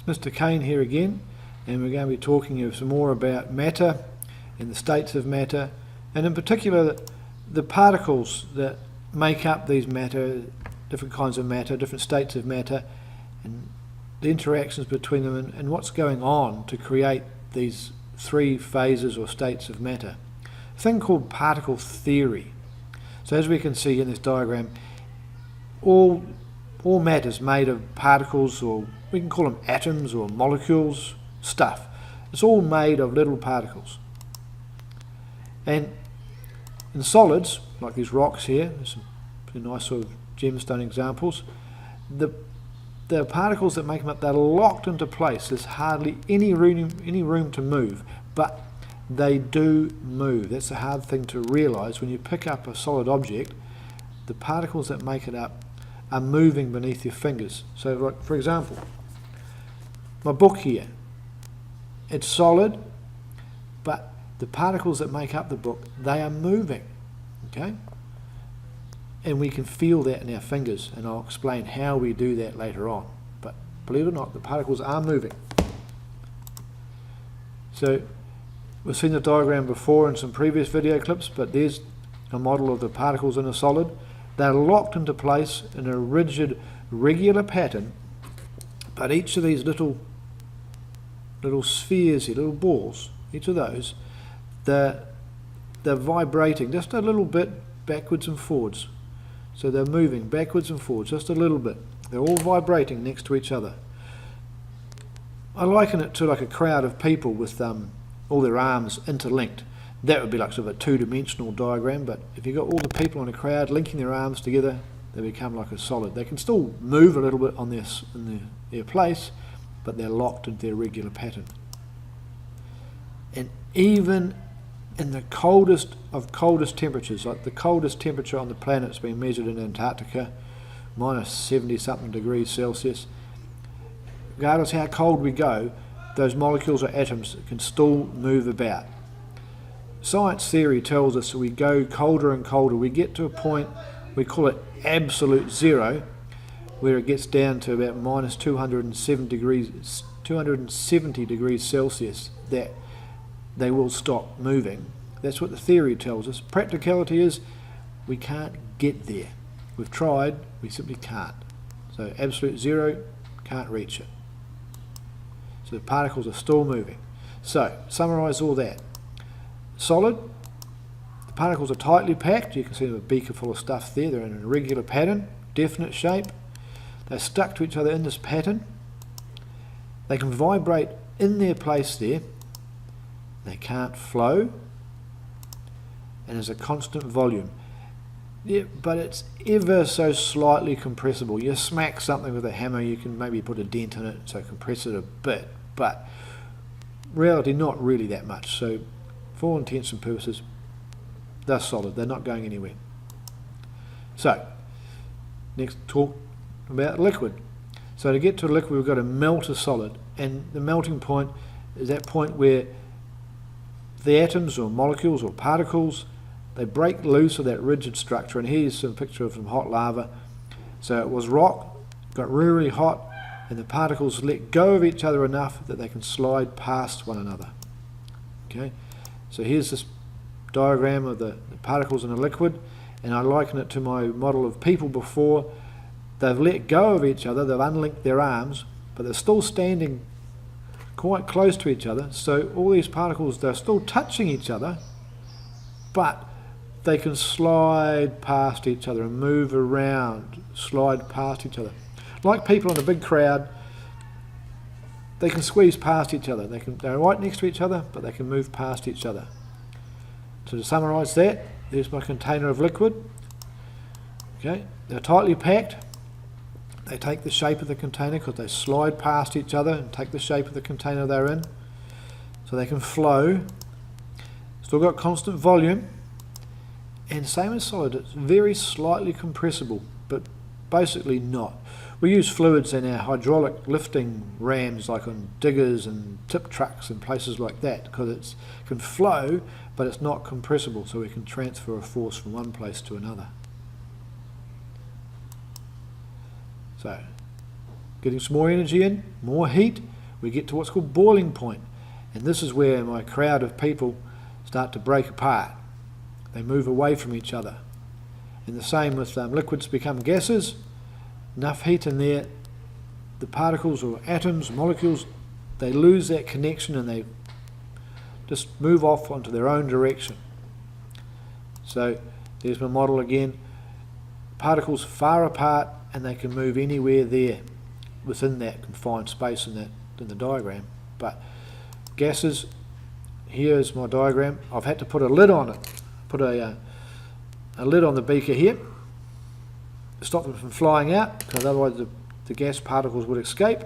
It's Mr. Kane here again, and we're going to be talking some more about matter and the states of matter, and in particular the particles that make up these matter, different kinds of matter, different states of matter, and the interactions between them, and what's going on to create these three phases or states of matter. A thing called particle theory. So as we can see in this diagram, all matter is made of particles, or we can call them atoms or molecules, stuff. It's all made of little particles. And in solids, like these rocks here, there's some nice sort of gemstone examples, the particles that make them up, they're locked into place. There's hardly any room to move, but they do move. That's a hard thing to realise. When you pick up a solid object, the particles that make it up are moving beneath your fingers. So like, for example, my book here, it's solid, but the particles that make up the book, they are moving, okay? And we can feel that in our fingers, and I'll explain how we do that later on. But believe it or not, the particles are moving. So we've seen the diagram before in some previous video clips, but there's a model of the particles in a solid. They're locked into place in a rigid, regular pattern, but each of these little spheres here, little balls, each of those, they're vibrating just a little bit backwards and forwards. So they're moving backwards and forwards just a little bit. They're all vibrating next to each other. I liken it to like a crowd of people with all their arms interlinked. That would be like sort of a two-dimensional diagram, but if you've got all the people in a crowd linking their arms together, they become like a solid. They can still move a little bit on their place, but they're locked into their regular pattern. And even in the coldest of coldest temperatures, like the coldest temperature on the planet has been measured in Antarctica, minus 70-something degrees Celsius, regardless how cold we go, those molecules or atoms can still move about. Science theory tells us that we go colder and colder. We get to a point, we call it absolute zero, where it gets down to about minus 270 degrees Celsius, that they will stop moving. That's what the theory tells us. Practicality is we can't get there. We've tried, we simply can't. So absolute zero, can't reach it. So the particles are still moving. So, summarise all that. Solid, the particles are tightly packed. You can see a beaker full of stuff there. They're in a regular pattern, definite shape. They're stuck to each other in this pattern. They can vibrate in their place there. They can't flow. And there's a constant volume. Yeah, but it's ever so slightly compressible. You smack something with a hammer, you can maybe put a dent in it, so compress it a bit, but reality not really that much. So for all intents and purposes, they're solid, they're not going anywhere. So next talk about liquid. So to get to a liquid, we've got to melt a solid, and the melting point is that point where the atoms or molecules or particles, they break loose of that rigid structure. And here's some picture of some hot lava. So it was rock, got really, really hot, and the particles let go of each other enough that they can slide past one another. Okay, so here's this diagram of the particles in a liquid, and I liken it to my model of people before. They've let go of each other, they've unlinked their arms, but they're still standing quite close to each other. So all these particles, they're still touching each other, but they can slide past each other and move around, slide past each other. Like people in a big crowd, they can squeeze past each other. They're right next to each other, but they can move past each other. So to summarise that, there's my container of liquid. Okay, they're tightly packed. They take the shape of the container because they slide past each other and take the shape of the container they're in. So they can flow. Still got constant volume. And same as solid, it's very slightly compressible, but basically not. We use fluids in our hydraulic lifting rams, like on diggers and tip trucks and places like that, because it can flow, but it's not compressible, so we can transfer a force from one place to another. So, getting some more energy in, more heat, we get to what's called boiling point. And this is where my crowd of people start to break apart. They move away from each other. And the same with liquids become gases. Enough heat in there, the particles or atoms, molecules, they lose that connection and they just move off onto their own direction. So there's my model again. Particles far apart and they can move anywhere there within that confined space in the diagram. But gases, here's my diagram. I've had to put a lid on it. Put a lid on the beaker here to stop them from flying out, because otherwise the gas particles would escape.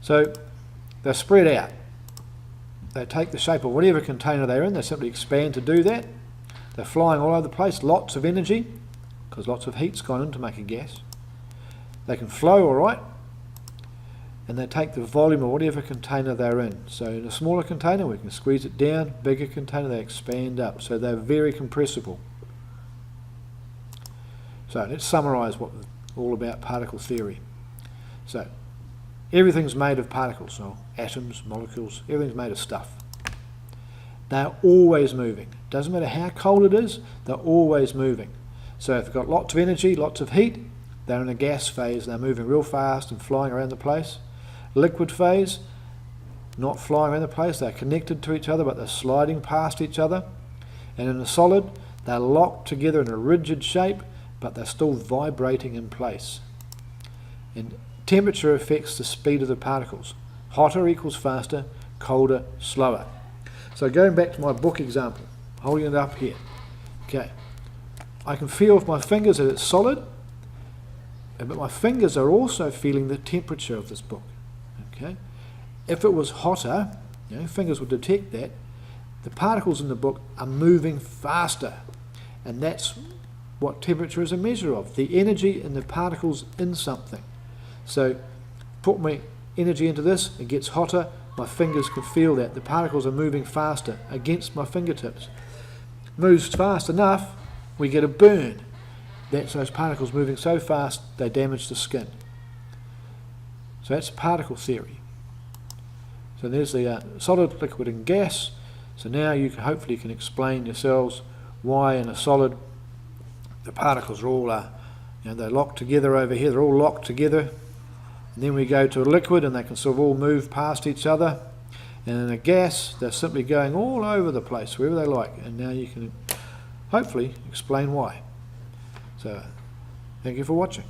So they're spread out. They take the shape of whatever container they're in. They simply expand to do that. They're flying all over the place, lots of energy, because lots of heat's gone in to make a gas. They can flow all right, and they take the volume of whatever container they're in. So in a smaller container we can squeeze it down, bigger container they expand up, so they're very compressible. So let's summarise what we're all about particle theory. So everything's made of particles, so atoms, molecules, everything's made of stuff. They're always moving. Doesn't matter how cold it is, they're always moving. So if they've got lots of energy, lots of heat, they're in a gas phase, they're moving real fast and flying around the place. Liquid phase, not flying around the place, they're connected to each other but they're sliding past each other. And in a solid, they're locked together in a rigid shape but they're still vibrating in place. And temperature affects the speed of the particles. Hotter equals faster, colder, slower. So going back to my book example, holding it up here. Okay, I can feel with my fingers that it's solid, but my fingers are also feeling the temperature of this book. Okay, if it was hotter, fingers would detect that. The particles in the book are moving faster, and that's what temperature is a measure of, the energy in the particles in something. So put my energy into this, it gets hotter, my fingers can feel that. The particles are moving faster against my fingertips. Moves fast enough, we get a burn. That's those particles moving so fast they damage the skin. So that's particle theory. So there's the solid, liquid and gas. So now you can, hopefully can explain yourselves why in a solid the particles are all they're locked together over here, they're all locked together. And then we go to a liquid and they can sort of all move past each other. And in a gas, they're simply going all over the place, wherever they like. And now you can hopefully explain why. So, thank you for watching.